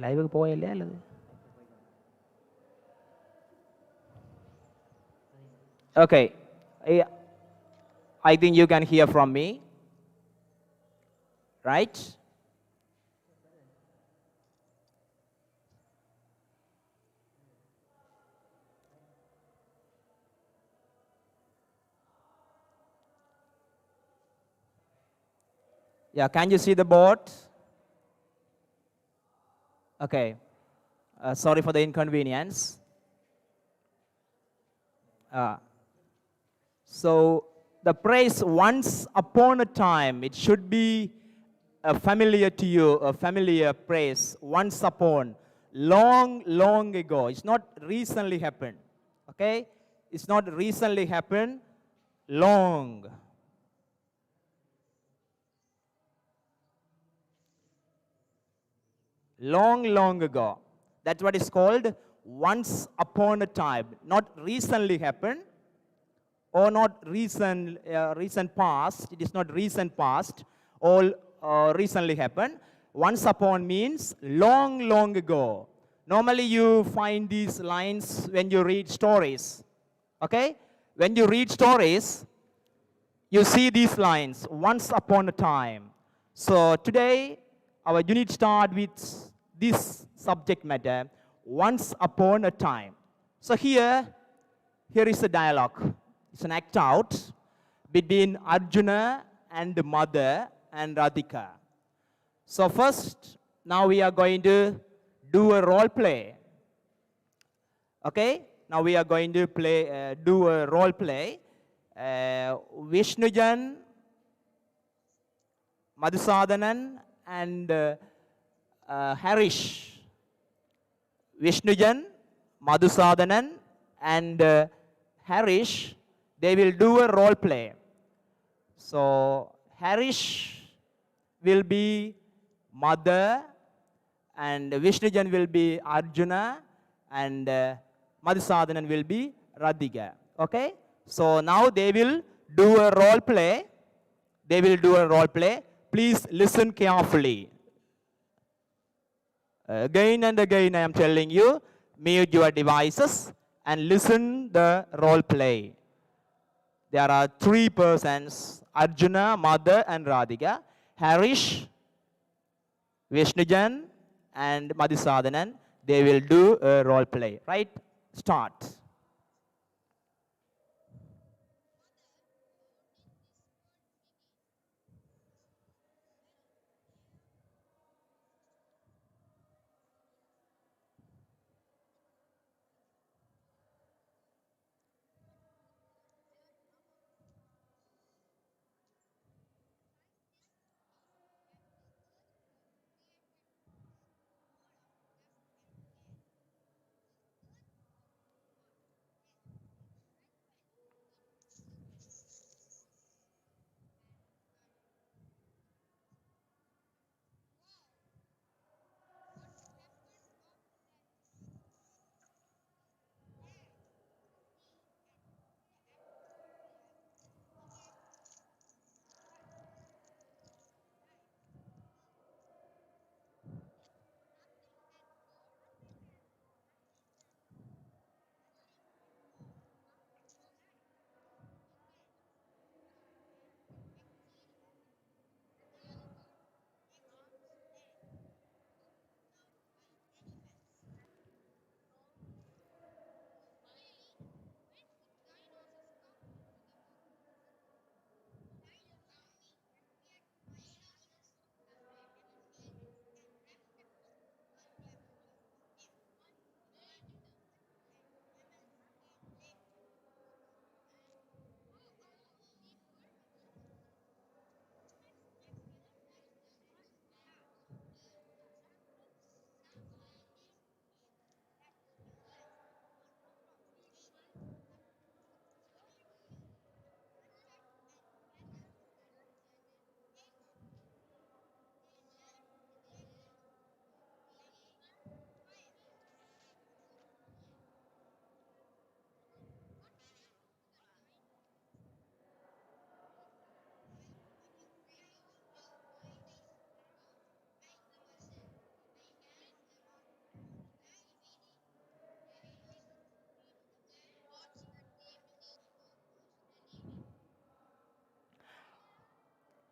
Live പോയല്ലേ അല്ലത്? Okay, I think you can hear from me, right? Yeah, can you see the board? Okay, sorry for the inconvenience. So the phrase once upon a time, it should be familiar to you, a familiar phrase, once upon, long, long ago. It's not recently happened, okay? It's not recently happened, long. Long, long ago. That's what is called once upon a time. Not recently happened, or not recent past. It is not recent past, or recently happened. Once upon means long, long ago. Normally you find these lines when you read stories. Okay? When you read stories, you see these lines, once upon a time. So today, our unit start with this subject matter, once upon a time. So here is a dialogue. It's an act out between Arjuna and the mother and Radhika. So first, now we are going to do a role play. Okay? Now we are going to do a role play. Vishnujan, Madhusadan, and Harish. Vishnujan, Madhusadan, and Harish, they will do a role play. So Harish will be mother, and Vishnujan will be Arjuna, and Madhusadan will be Radhika. Okay? So now they will do a role play. They will do a role play. Please listen carefully. Again and again I am telling you, mute your devices and listen the role play. There are three persons, Arjuna, Mother, and Radhika. Harish, Vishnujan, and Madhusadan. They will do a role play. Right? Start.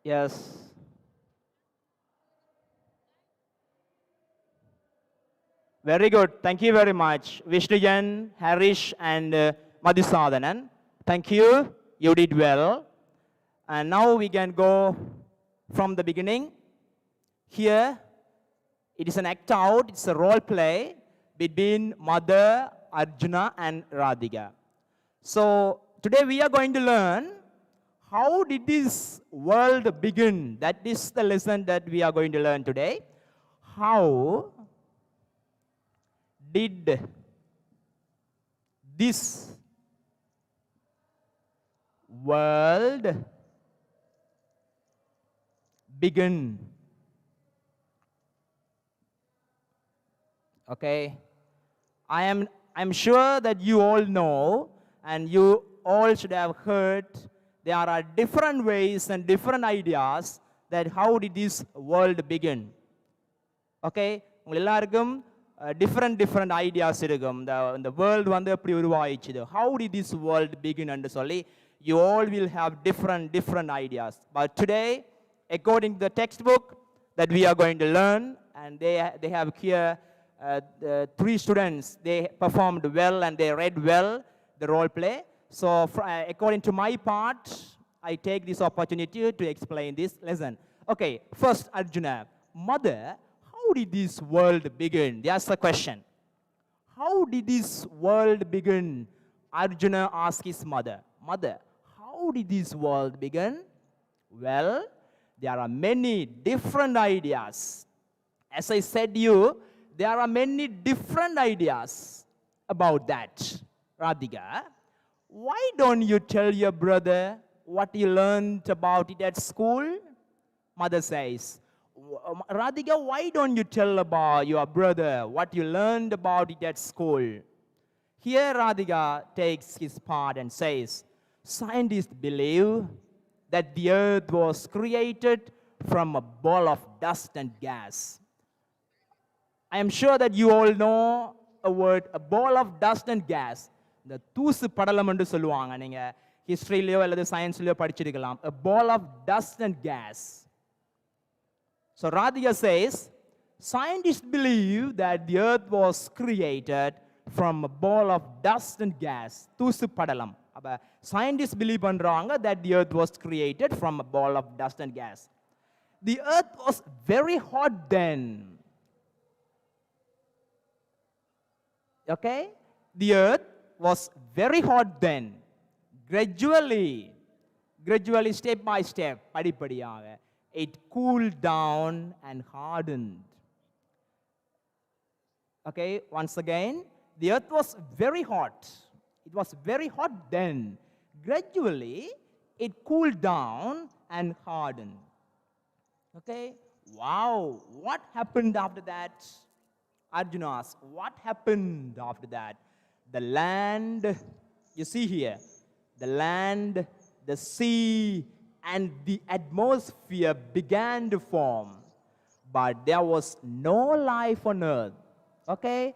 Yes. Very good. Thank you very much. Vishnujan, Harish, and Madhusadan. Thank you. You did well. And now we can go from the beginning. Here, it is an act out. It's a role play between Mother, Arjuna, and Radhika. So today we are going to learn how did this world begin. That is the lesson that we are going to learn today. How did this world begin? Okay, I'm sure that you all know, and you all should have heard, there are different ways and different ideas that how did this world begin. Okay, உங்கள் எல்லாருக்கும் different ideas இருக்கும். The world வந்து எப்படி உருவாயிச்சுது, how did this world begin என்று சொல்லி you all will have different ideas. But today, according to the textbook that we are going to learn, and they have here the 3 students, they performed well and they read well the role play. So according to my part, I take this opportunity to explain this lesson. Okay, first Arjuna, Mother, how did this world begin? That's the question. How did this world begin? Arjuna asked his mother. Mother, how did this world begin? Well, there are many different ideas. As I said to you, there are many different ideas about that. Radhika, why don't you tell your brother what you learned about it at school? Mother says, Radhika, why don't you tell about your brother what you learned about it at school? Here Radhika takes his part and says, scientists believe that the earth was created from a ball of dust and gas. I am sure that you all know a word, a ball of dust and gas. The தூசு படலம் என்று சொல்லுவாங்க, நீங்க ஹிஸ்டரியிலயோ அல்லது சயின்ஸ்லயோ படிச்சிருக்கலாம். A ball of dust and gas. So Radhika says, scientists believe that the earth was created from a ball of dust and gas. தூசு படலம். அப்ப scientists believe பண்றாங்க that the earth was created from a ball of dust and gas. The earth was very hot then. Okay? The earth was very hot then. Gradually, step by step, படிப்படியாக, it cooled down and hardened. Okay, once again, the earth was very hot. It was very hot then. Gradually, it cooled down and hardened. Okay, wow, what happened after that? Arjuna asked, what happened after that? The land, you see here, the land, the sea, and the atmosphere began to form. But there was no life on earth. Okay?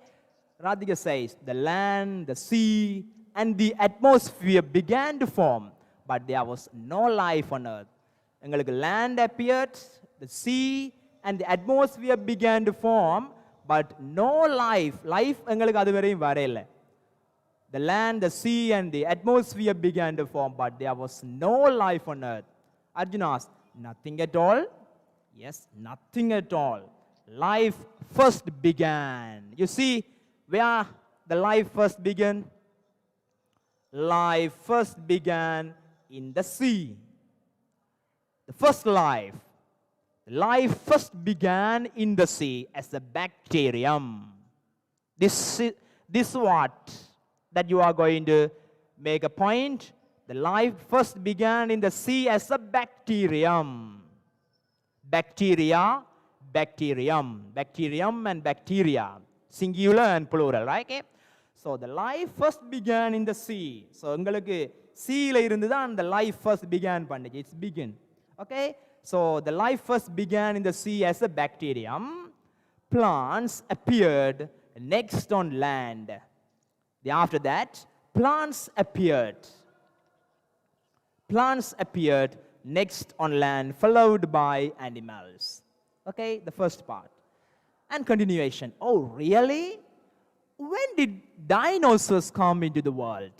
Radhika says, the land, the sea, and the atmosphere began to form. But there was no life on earth. எங்களுக்கு land appeared, the sea, and the atmosphere began to form. But no life. Life எங்களுக்கு அது வரையும் வரையில. The land, the sea, and the atmosphere began to form, but there was no life on earth. Arjuna asked, nothing at all? Yes, nothing at all. Life first began. You see where the life first began? Life first began in the sea. The first life. Life first began in the sea as a bacterium. This what that you are going to make a point. The life first began in the sea as a bacterium. Bacteria, bacterium. Bacterium and bacteria. Singular and plural, right? Okay? So the life first began in the sea. So உங்களுக்கு seaல இருந்து தான் the life first began பண்ணுச்சு. It's begin. Okay? So the life first began in the sea as a bacterium. Plants appeared next on land. After that, plants appeared. Plants appeared next on land, followed by animals. Okay, the first part. And continuation. Oh, really? When did dinosaurs come into the world?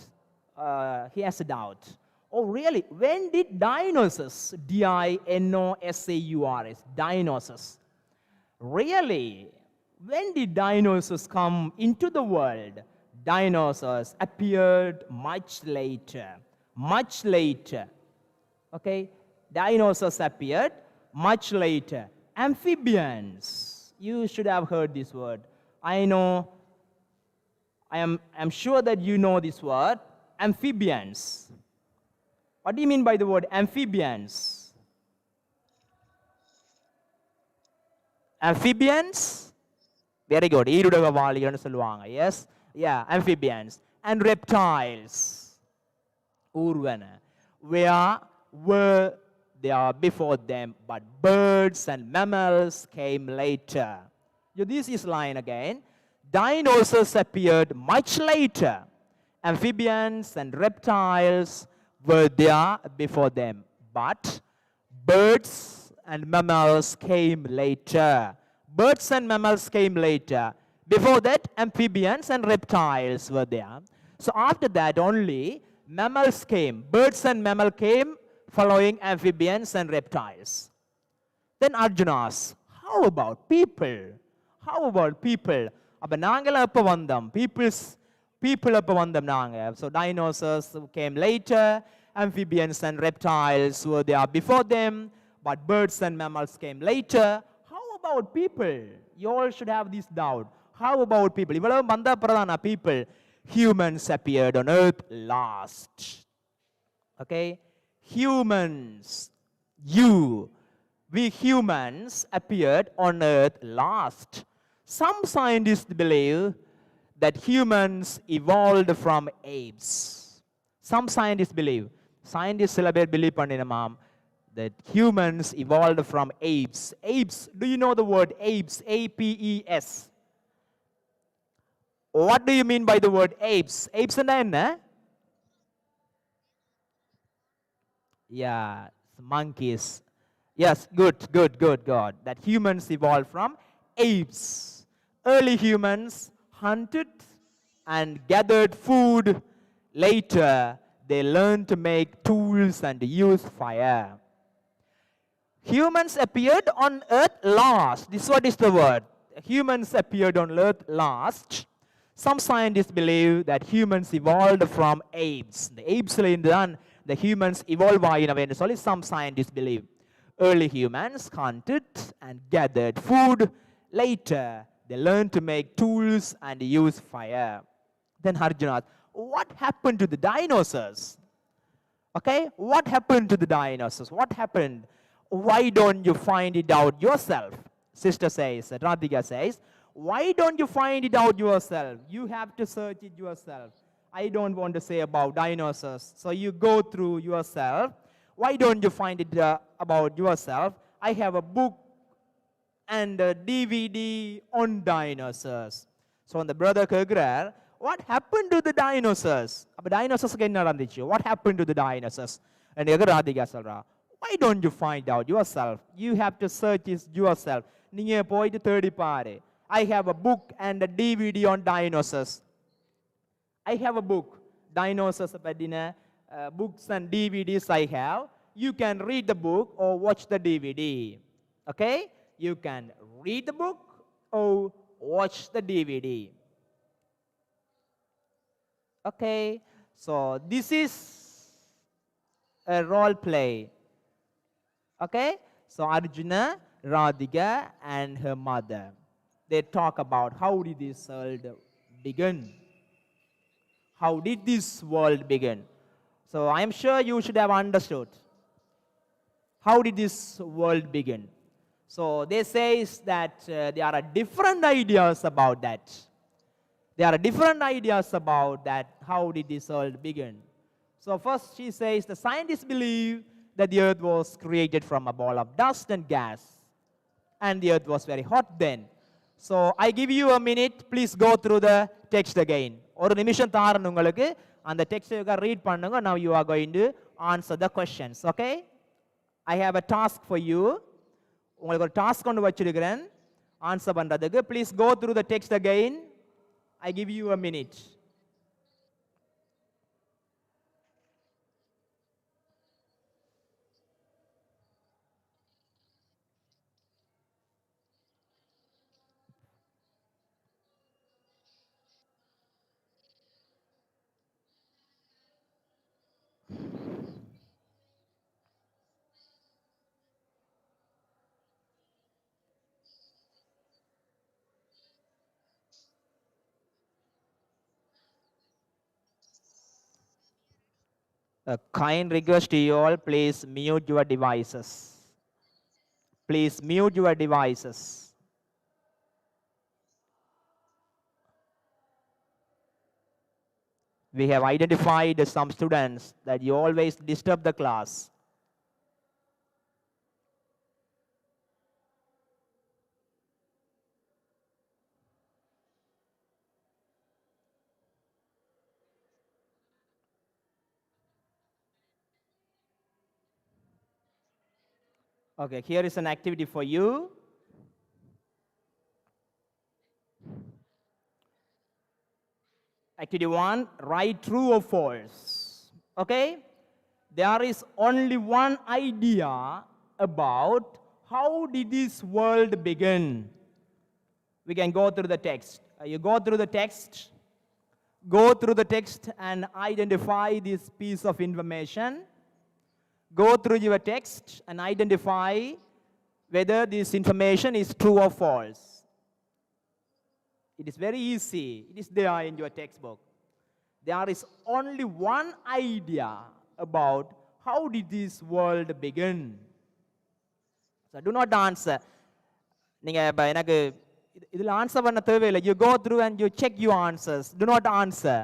He has a doubt. Oh, really? When did dinosaurs, dinosaurs, dinosaurs, really? When did dinosaurs come into the world? Dinosaurs appeared much later. Much later. Okay? Dinosaurs appeared much later. Amphibians. You should have heard this word. I know, I'm sure that you know this word. Amphibians. What do you mean by the word amphibians? Amphibians? Very good. Yes? Yeah, amphibians. And reptiles. Urvana. Where were they are before them, but birds and mammals came later. This is line again. Dinosaurs appeared much later. Amphibians and reptiles were there before them, but birds and mammals came later. Birds and mammals came later. Before that, amphibians and reptiles were there. So after that only, mammals came. Birds and mammals came following amphibians and reptiles. Then Arjuna asks, how about people? How about people? People up vandam. So dinosaurs came later, amphibians and reptiles were there before them, but birds and mammals came later. How about people? You all should have this doubt. How about people? People. Humans appeared on earth last. Okay? Humans, we humans appeared on earth last. Some scientists believe that humans evolved from apes. Some scientists believe. Scientists believe that humans evolved from apes. Apes, do you know the word apes? A-P-E-S. What do you mean by the word apes? Apes and yeah, monkeys. Yes, good. That humans evolved from apes. Early humans hunted and gathered food. Later, they learned to make tools and use fire. Humans appeared on earth last. This what is the word. Humans appeared on earth last. Some scientists believe that humans evolved from apes. The apes the humans evolved in a way. Only some scientists believe. Early humans hunted and gathered food. Later, they learned to make tools and use fire. Then Arjuna asked, what happened to the dinosaurs? Okay, what happened to the dinosaurs? What happened? Why don't you find it out yourself? Sister says, Radhika says, why don't you find it out yourself? You have to search it yourself. I don't want to say about dinosaurs. So you go through yourself. Why don't you find it about yourself? I have a book and a DVD on dinosaurs. So on the brother Kagrar, what happened to the dinosaurs? What happened to the dinosaurs? And Radhika Salra, why don't you find out yourself? You have to search it yourself. I have a book and a DVD on dinosaurs. I have a book, dinosaurs, books and DVDs I have. You can read the book or watch the DVD. Okay? You can read the book or watch the DVD. Okay? So this is a role play. Okay? So Arjuna, Radhika and her mother, they talk about how did this world begin. How did this world begin? So I am sure you should have understood. How did this world begin? So they say that there are different ideas about that. There are different ideas about that. How did this world begin? So first she says the scientists believe that the earth was created from a ball of dust and gas. And the earth was very hot then. So I give you a minute. Please go through the text again. ஒரு நிமிஷம் தாரன் உங்களுக்கு அந்த text read பண்ணுங்க. Now you are going to answer the questions. Okay? I have a task for you. உங்களுக்கு ஒரு task கொண்டு வச்சிருக்கிறேன் answer பண்றதுக்கு. Please go through the text again. I give you a minute. A kind request to you all, please mute your devices. Please mute your devices. We have identified some students that you always disturb the class. Okay, here is an activity for you. Activity 1, write true or false. Okay? There is only one idea about how did this world begin. We can go through the text. You go through the text and identify this piece of information. Go through your text and identify whether this information is true or false. It is very easy. It is there in your textbook. There is only one idea about how did this world begin. So do not answer. You go through and you check your answers. Do not answer.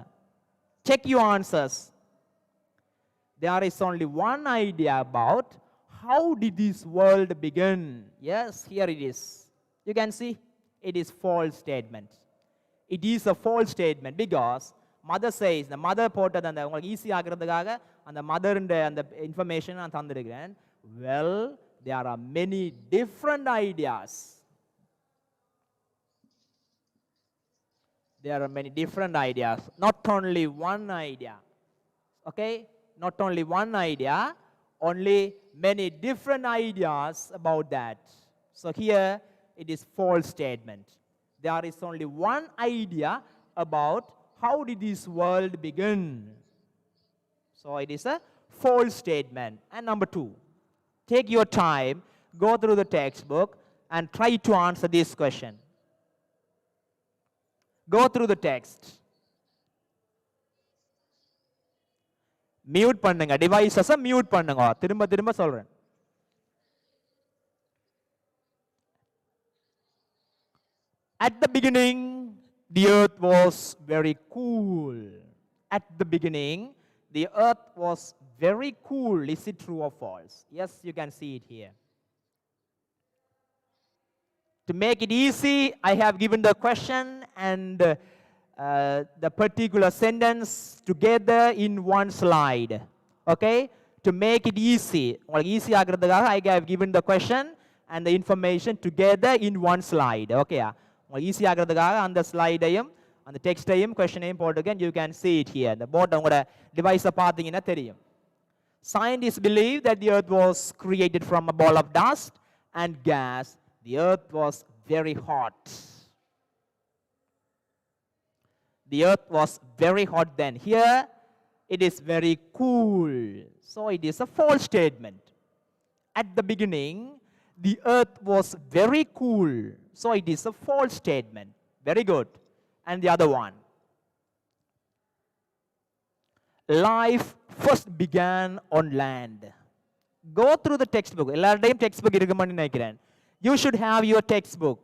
Check your answers. There is only one idea about how did this world begin. Yes, here it is. You can see it is false statement. It is a false statement because mother says, the mother போட்டது அந்த உங்களுக்கு easy ஆகிறதுக்காக அந்த மதர்ன்ற அந்த information நான் தந்திருக்கிறேன். Well, there are many different ideas. There are many different ideas, not only one idea. Okay? Not only one idea, only many different ideas about that. So here it is false statement. There is only one idea about how did this world begin. So it is a false statement. And number 2, take your time, go through the textbook and try to answer this question. Go through the text. Mute பண்ணுங்க, டிவைசஸை mute பண்ணுங்க. திரும்ப சொல்றேன். At the beginning, the earth was very cool. At the beginning, the earth was very cool. Is it true or false? Yes, you can see it here. To make it easy, I have given the question and the particular sentence together in one slide. Okay? To make it easy, I have given the question and the information together in one slide. Okay? Easy on the slide, on the text, question, you can see it here. The bottom device. Scientists believe that the earth was created from a ball of dust and gas. The earth was very hot. The earth was very hot then. Here, it is very cool. So it is a false statement. At the beginning, the earth was very cool. So it is a false statement. Very good. And the other one. Life first began on land. Go through the textbook. You should have your textbook.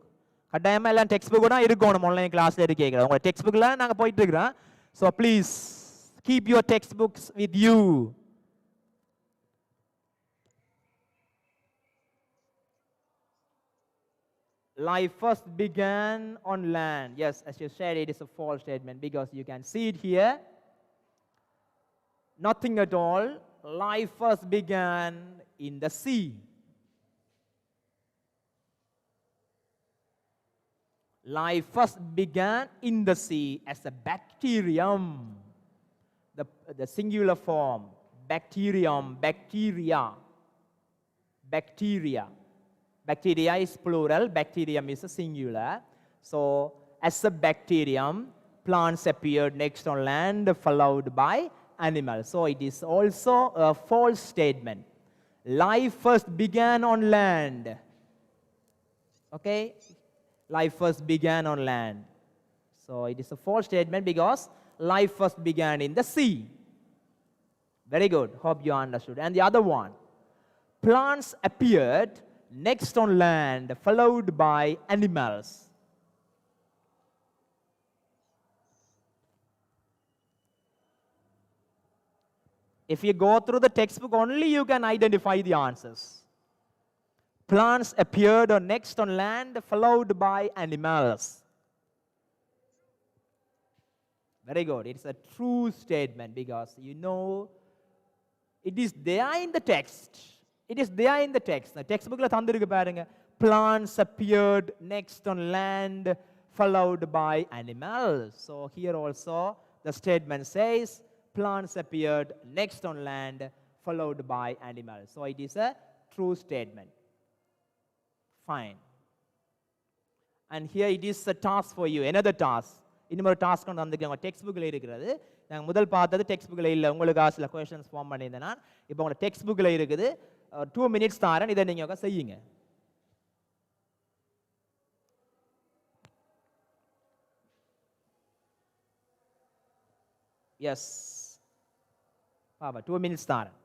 கட்டாயமா எல்லாம் text கூட இருக்கணும் online கிளாஸ்ல இருக்கீங்க. உங்க text புக்ல நாங்க போயிட்டு இருக்கோம். So please keep your textbooks with you. Life first began on land. Yes, as you said, it is a false statement because you can see it here. Nothing at all life first began in the sea. Life first began in the sea as a bacterium. The singular form, bacterium, bacteria. Bacteria. Bacteria is plural, bacterium is a singular. So, as a bacterium, plants appeared next on land, followed by animals. So, it is also a false statement. Life first began on land. Okay? Life first began on land. So, it is a false statement because life first began in the sea. Very good. Hope you understood. And the other one. Plants appeared next on land, followed by animals. If you go through the textbook, only you can identify the answers. Plants appeared next on land, followed by animals. Very good. It's a true statement because you know it is there in the text. It is there in the text. The textbook la thandirukku parunga. Plants appeared next on land, followed by animals. So here also the statement says plants appeared next on land, followed by animals. So it is a true statement. Fine. And here it is a task for you, another task. இன்னொரு task ஒன்று வந்துருக்கேன் text புக்கில் இருக்கிறது. நாங்கள் முதல் பார்த்தது text புக்கில் இல்லை, உங்களுக்கு சில கொஷன்ஸ் ஃபார்ம் பண்ணியிருந்தேன் நான். இப்போ உங்களை டெக்ஸ்ட் புக்கில் இருக்குது, 2 minutes தாரேன், இதை நீங்கள் செய்யுங்க. எஸ் பாபா 2 minutes தாரேன்.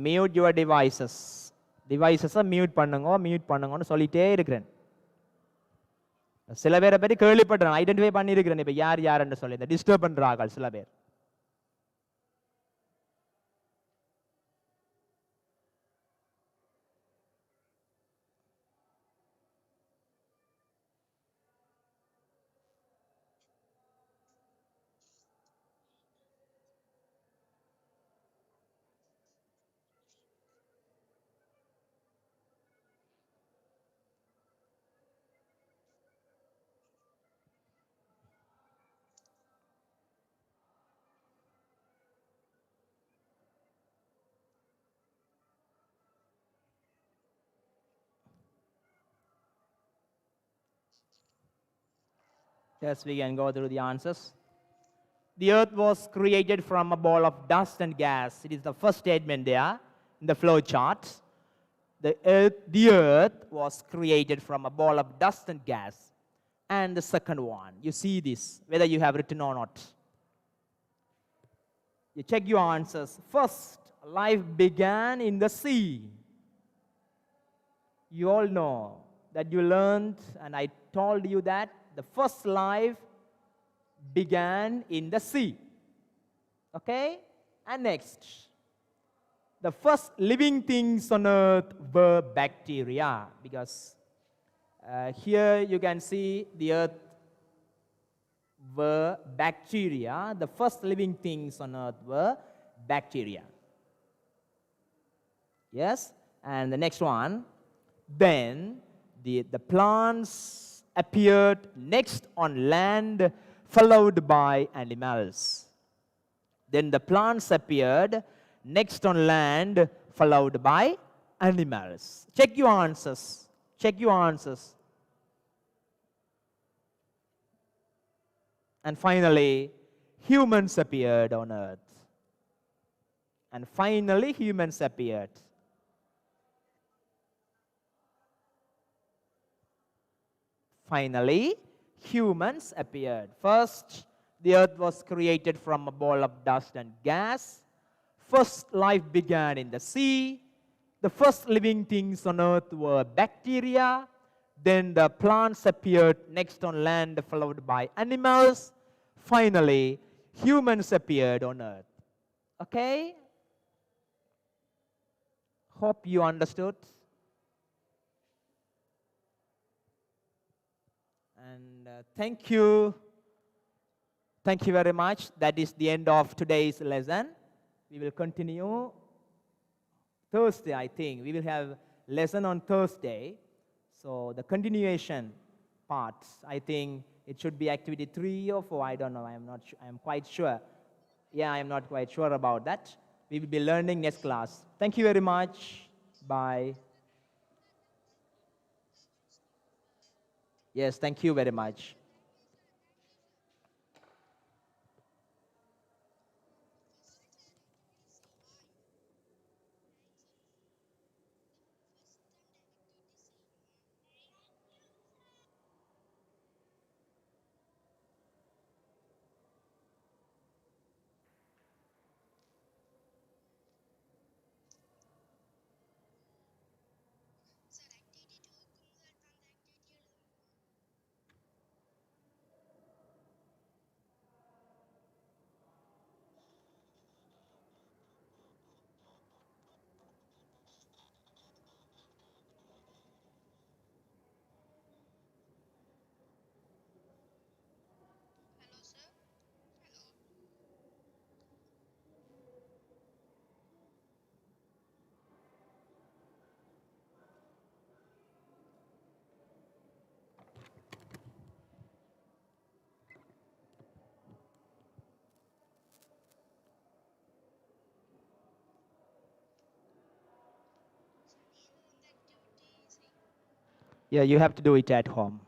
மியூட் யுவர் டிவைசஸை மியூட் பண்ணுங்கன்னு சொல்லிட்டே இருக்கிறேன். சில பேரை பற்றி கேள்விப்பட்டேன், ஐடென்டிஃபை பண்ணியிருக்கிறேன். இப்போ யார் யாருன்னு சொல்லி இந்த டிஸ்டர்ப் பண்ணுறாங்க சில பேர். Yes, we can go through the answers. The earth was created from a ball of dust and gas. It is the first statement there in the flow chart. The earth was created from a ball of dust and gas. And the second one, you see this, whether you have written or not. You check your answers. First, life began in the sea. You all know that you learned, and I told you that the first life began in the sea. Okay? And next, the first living things on earth were bacteria, because here you can see the earth were bacteria. The first living things on earth were bacteria. Yes? And the next one, then the plants appeared next on land, followed by animals. Then the plants appeared next on land, followed by animals. Check your answers. Check your answers. And finally, humans appeared on earth. And finally, humans appeared. Finally, humans appeared. First, the earth was created from a ball of dust and gas, first life began in the sea. The first living things on earth were bacteria. Then the plants appeared next on land, followed by animals. Finally, humans appeared on earth. Okay? Hope you understood. And thank you. Thank you very much. That is the end of today's lesson. We will continue Thursday, I think. We will have lesson on Thursday. So the continuation parts, I think it should be activity 3 or 4. I don't know. I am not. I am quite sure. Yeah, I am not quite sure about that. We will be learning next class. Thank you very much. Bye. Yes, thank you very much. Yeah, you have to do it at home.